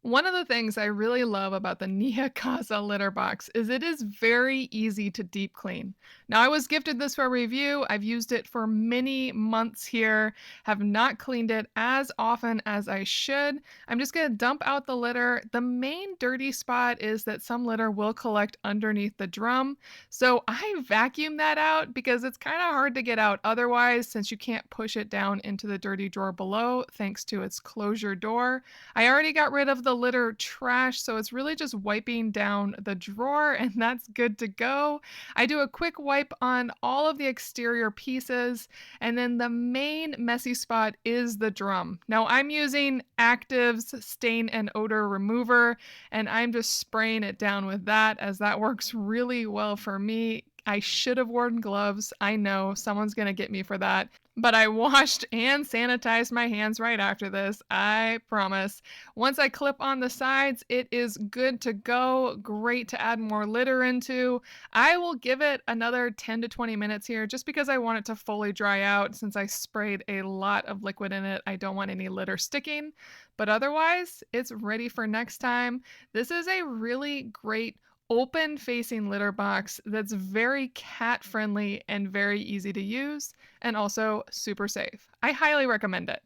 One of the things I really love about the Neakasa litter box is it is very easy to deep clean. Now, I was gifted this for review. I've used it for many months here, have not cleaned it as often as I should. I'm just going to dump out the litter. The main dirty spot is that some litter will collect underneath the drum. So I vacuum that out because it's kind of hard to get out otherwise, since you can't push it down into the dirty drawer below thanks to its closure door. I already got rid of the litter trash, so it's really just wiping down the drawer, and that's good to go. I do a quick wipe on all of the exterior pieces, and then the main messy spot is the drum. Now, I'm using Active's stain and odor remover, and I'm just spraying it down with that, as that works really well for me. I should have worn gloves. I know someone's going to get me for that. But I washed and sanitized my hands right after this, I promise. Once I clip on the sides, it is good to go. Great to add more litter into. I will give it another 10 to 20 minutes here just because I want it to fully dry out. Since I sprayed a lot of liquid in it, I don't want any litter sticking. But otherwise, it's ready for next time. This is a really great open facing litter box that's very cat friendly and very easy to use, and also super safe. I highly recommend it.